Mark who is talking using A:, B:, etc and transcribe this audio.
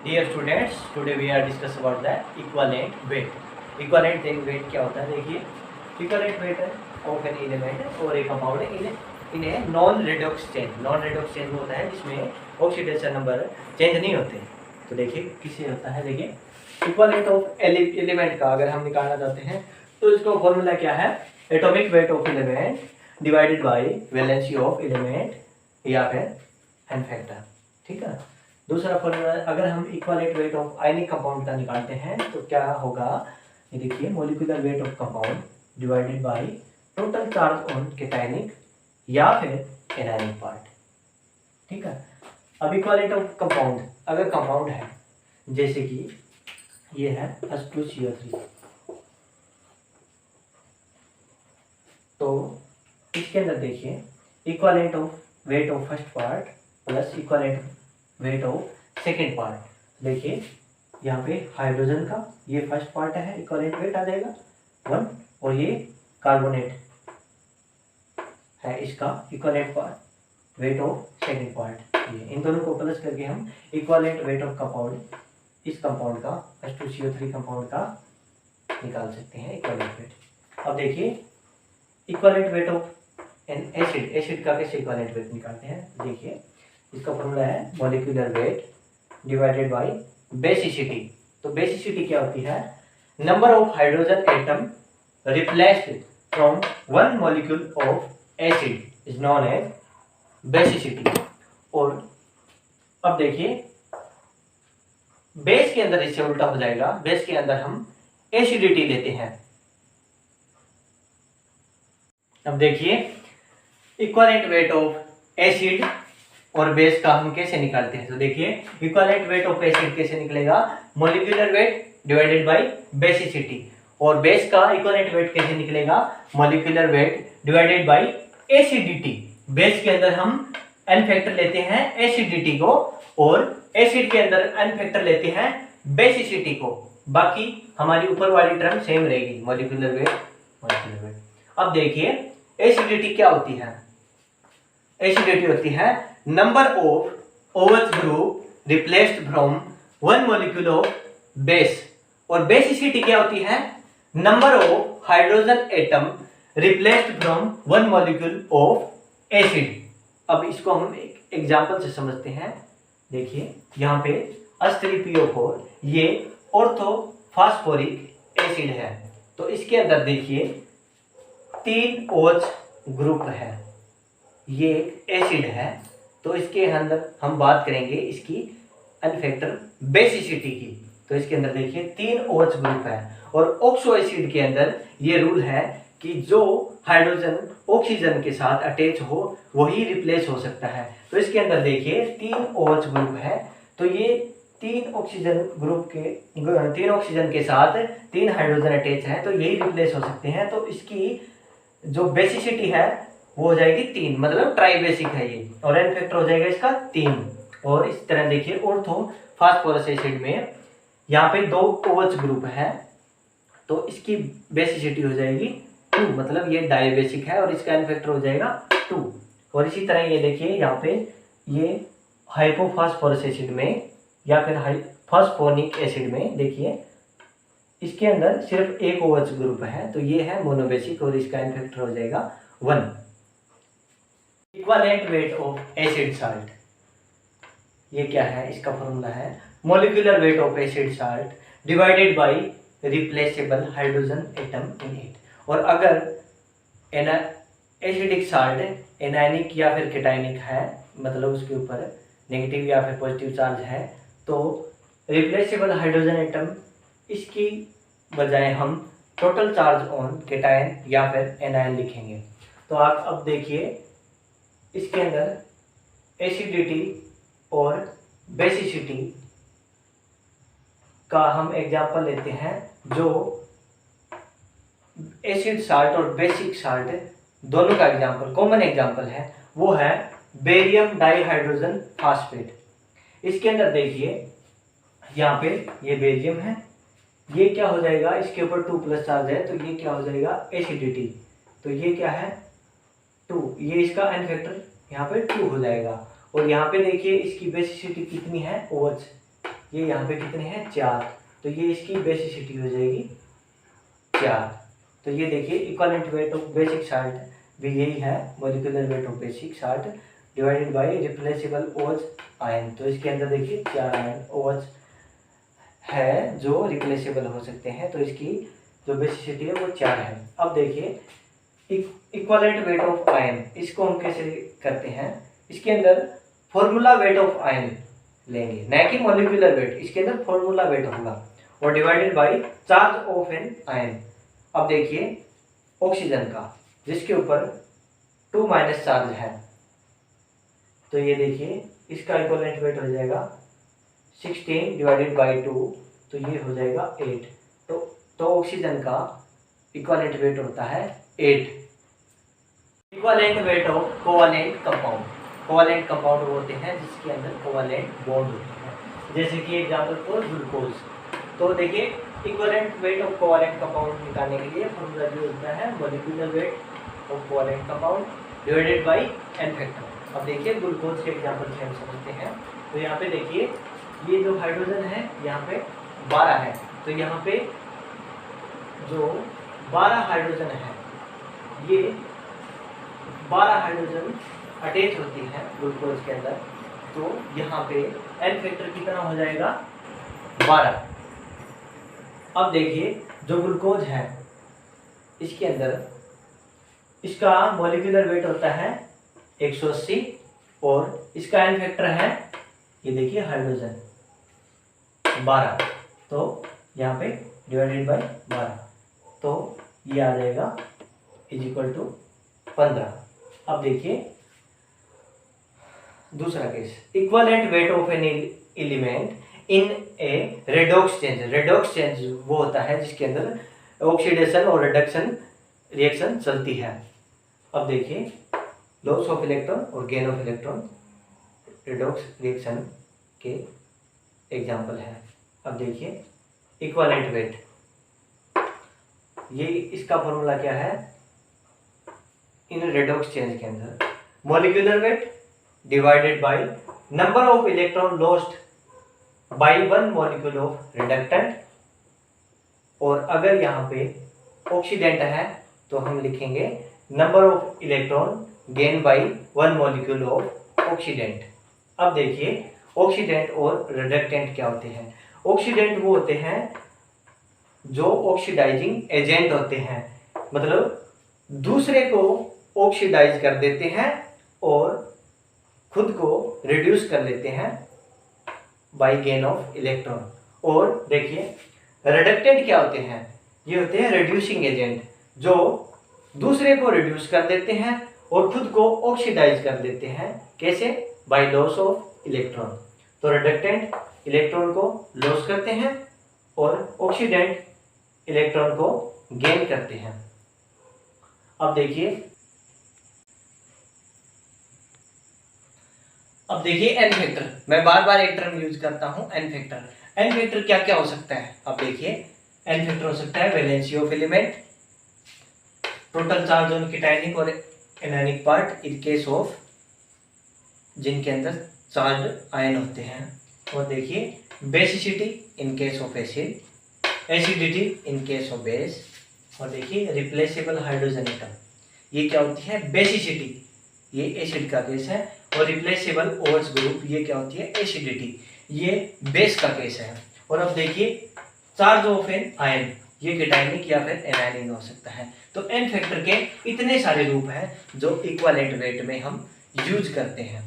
A: Dear students, today we are discuss about the equivalent weight. Equivalent weight क्या होता है? देखिए, equivalent weight of an element और एक कंपाउंड इन्हें non redox change. Non redox change होता है जिसमें ऑक्सीडेशन नंबर चेंज नहीं होते। तो देखिए किससे होता है। देखिए, इक्विवेलेंट ऑफ एलिमेंट का अगर हम निकालना चाहते हैं तो इसका फॉर्मूला क्या है? Atomic weight of element divided by valency of element या फिर एन फैक्टर। ठीक है। दूसरा फॉर्मूला, अगर हम equivalent weight of ionic compound का निकालते हैं तो क्या होगा? ये देखिए, molecular weight of compound divided by total charge on cationic या फिर एनायनिक पार्ट। ठीक है। अब इक्विवेलेंट ऑफ कंपाउंड, अगर कंपाउंड है जैसे कि ये है H2CO3, तो इसके अंदर देखिए equivalent of weight of first part plus equivalent weight of second part. देखिए यहाँ पे हाइड्रोजन का ये फर्स्ट पार्ट है, इक्विवेलेंट वेट आ जाएगा 1, और ये कार्बोनेट है, इसका equivalent part weight of second part. ये इन दोनों को प्लस करके हम इक्विवेलेंट वेट ऑफ कंपाउंड, इस कंपाउंड का H2CO3 कंपाउंड का निकाल सकते हैं इक्विवेलेंट वेट। अब देखिए equivalent weight of N acid, acid का कैसे इक्विवेलेंट वेट निकालते हैं? देखिए इसका फॉर्मूला है molecular weight divided by basicity. तो बेसिसिटी क्या होती है? Number of hydrogen atom replaced from one molecule of acid is known as basicity. और अब देखिए बेस के अंदर इससे उल्टा हो जाएगा, बेस के अंदर हम एसिडिटी लेते हैं। अब देखिए इक्विवेलेंट वेट ऑफ एसिड और बेस का हम कैसे निकालते हैं? तो देखिए इक्विवेलेंट वेट ऑफ एसिड कैसे निकलेगा? Molecular weight divided by basicity. और बेस का इक्विवेलेंट वेट कैसे निकलेगा? Molecular weight divided bye acidity. Base के अंदर हम एन फैक्टर लेते हैं एसिडिटी को, और एसिड के अंदर एन फैक्टर लेते हैं बेसिसिटी को। बाकी हमारी ऊपर वाली टर्म सेम रहेगी, मॉलिक्यूलर वेट, मॉलिक्यूलर वेट। अब देखिए एसिडिटी क्या होती है? एसिडिटी होती है number of OH group replaced from one molecule of base. और बेसिसिटी क्या होती है? Number of hydrogen atom replaced from one molecule of acid. अब इसको हम एक एग्जांपल से समझते हैं। देखिए यहाँ पे H3PO4 ये ऑर्थोफॉस्फोरिक एसिड है, तो इसके अंदर देखिए 3 OH ग्रुप है, ये एसिड है। तो इसके अंदर हम बात करेंगे इसकी एन फैक्टर बेसिसिटी की। तो इसके अंदर देखिए 3 OH ग्रुप है, और ऑक्सो एसिड के अंदर ये रूल है कि जो हाइड्रोजन ऑक्सीजन के साथ अटैच हो वही रिप्लेस हो सकता है। तो इसके अंदर देखिए 3 OH ग्रुप है, तो ये 3 ऑक्सीजन ग्रुप के 3 ऑक्सीजन के साथ 3 हाइड्रोजन अटैच है, तो यही रिप्लेस हो सकते हैं। तो इसकी जो बेसिसिटी है वो हो जाएगी 3, मतलब ट्राई बेसिक है ये, और एन फैक्टर हो जाएगा इसका 3। और इस तरह देखिए ऑर्थोफॉस्फोरस एसिड में यहाँ पे 2 OH ग्रुप है, तो इसकी बेसिसिटी हो जाएगी 2, मतलब ये डाई बेसिक है, और इसका एन फैक्टर हो जाएगा 2। और इसी तरह ये देखिए यहाँ पे ये हाइपोफॉस्फोरस एसिड में या फिर फॉस्फोनिक एसिड में देखिए इसके अंदर सिर्फ एक OH ग्रुप है, तो ये है मोनोबेसिक, और इसका एन फैक्टर हो जाएगा 1। Equivalent weight of acid salt, ये क्या है? इसका फॉर्मूला है molecular weight of acid salt divided by replaceable hydrogen atom in it. और अगर एसिडिक साल्ट एनायनिक या फिर कैटायनिक है, मतलब उसके ऊपर नेगेटिव या फिर पॉजिटिव चार्ज है, तो रिप्लेसेबल हाइड्रोजन एटम इसकी बजाय हम टोटल चार्ज ऑन कैटायन या फिर एनायन लिखेंगे। तो आप अब देखिए इसके अंदर एसिडिटी और बेसिसिटी का हम एग्जांपल लेते हैं। जो एसिड साल्ट और बेसिक साल्ट दोनों का एग्जांपल, कॉमन एग्जांपल है, वो है बेरियम डाइहाइड्रोजन फास्फेट। इसके अंदर देखिए यहाँ पे ये बेरियम है, ये क्या हो जाएगा? इसके ऊपर 2+ चार्ज है, तो ये क्या हो जाएगा? एसिडिटी। तो ये क्या है? 2, ये इसका एन फैक्टर यहाँ पे 2 हो जाएगा। और यहाँ पे देखिए इसकी बेसिसिटी कितनी है? OH, ये यहाँ पे कितने हैं 4, तो ये इसकी बेसिसिटी हो जाएगी 4। तो ये देखिए equivalent weight of basic salt भी यही है, molecular weight of basic salt divided by replaceable OH ion. तो इसके अंदर देखिए 4 आयन OH है जो रिप्लेसेबल हो सकते हैं, तो इसकी जो बेसिसिटी है वो 4 है। अब देखिए इक्विवेलेंट वेट ऑफ आयन, इसको हम कैसे करते हैं, इसके अंदर फॉर्मूला वेट ऑफ आयन लेंगे, न कि मॉलिक्यूलर वेट, इसके अंदर फॉर्मूला वेट होगा और divided by charge of an ion. अब देखिए ऑक्सीजन का जिसके ऊपर 2 माइनस चार्ज है, तो ये देखिए इसका इक्विवेलेंट वेट हो जाएगा 16 डिवाइडेड बाय 2, तो ये हो जाएगा 8। तो ऑक्सीजन का इक्विवेलेंट वेट होता है 8। Equivalent weight of covalent compound, covalent compound होते हैं जिसके अंदर कोवेलेंट बॉन्ड होते हैं, जैसे कि एग्जांपल फॉर ग्लूकोज। तो देखिए equivalent weight of covalent compound निकालने के लिए फॉर्मूला जो होता है molecular weight of covalent compound divided by n factor. अब देखिए ग्लूकोज के एग्जांपल से हम समझते हैं। तो यहाँ पे देखिए ये जो हाइड्रोजन है यहाँ पे 12 है, तो यहाँ पे जो 12 हाइड्रोजन है, ये 12 हाइड्रोजन अटैच होती है ग्लूकोज के अंदर, तो यहाँ पे n फैक्टर कितना हो जाएगा 12। अब देखिए जो ग्लूकोज है इसके अंदर इसका मॉलिक्यूलर वेट होता है 180 और इसका n फैक्टर है, ये देखिए हाइड्रोजन 12, तो यहाँ पे डिवाइडेड बाय 12, तो ये आ जाएगा = 15। अब देखिए दूसरा case, equivalent weight of an element in A redox change. Redox change वो होता है जिसके अंदर ऑक्सीडेशन और रिडक्शन रिएक्शन चलती है। अब देखिए लॉस ऑफ इलेक्ट्रॉन और gain of electron redox reaction के एग्जाम्पल है। अब देखिए इक्विवेलेंट वेट, ये इसका फॉर्मूला क्या है इन रेडॉक्स चेंज के अंदर, molecular weight divided by number of electron lost by 1 molecule of reductant, और अगर यहाँ पे ऑक्सीडेंट है तो हम लिखेंगे number of electron gain by 1 molecule of oxidant. अब देखिए ऑक्सीडेंट और रिडक्टेंट क्या होते हैं। ऑक्सीडेंट वो होते हैं जो ऑक्सीडाइजिंग एजेंट होते हैं, मतलब दूसरे को ऑक्सीडाइज कर देते हैं और खुद को रिड्यूस कर लेते हैं बाय गेन ऑफ इलेक्ट्रॉन। और देखिए रिडक्टेंट क्या होते हैं, ये होते हैं रिड्यूसिंग एजेंट जो दूसरे को रिड्यूस कर देते हैं और खुद को ऑक्सीडाइज कर देते हैं, कैसे, बाय लॉस ऑफ इलेक्ट्रॉन। तो रिडक्टेंट इलेक्ट्रॉन को लॉस करते हैं और ऑक्सीडेंट इलेक्ट्रॉन को गेन करते हैं। अब देखिए एन फैक्टर, मैं बार बार एक टर्म यूज करता हूं एन फैक्टर। एन फैक्टर क्या क्या हो सकता है। अब देखिए एन फैक्टर हो सकता है valency of element, total charge on cationic और anionic part in case of जिनके अंदर चार्ज आयन होते हैं, और देखिए basicity in case of acid, acidity in case of base, और देखिए रिप्लेसेबल हाइड्रोजन एटम, ये क्या होती है बेसिसिटी, ये एसिड का केस है, और रिप्लेसेबल OH ग्रुप ये क्या होती है एसिडिटी, ये बेस का केस है। और अब देखिए चार्ज ऑफ एन आयन, ये कैटायनिक या फिर एनायनिक हो सकता है। तो एन फैक्टर के इतने सारे रूप हैं जो इक्विवेलेंट वेट में हम यूज करते हैं।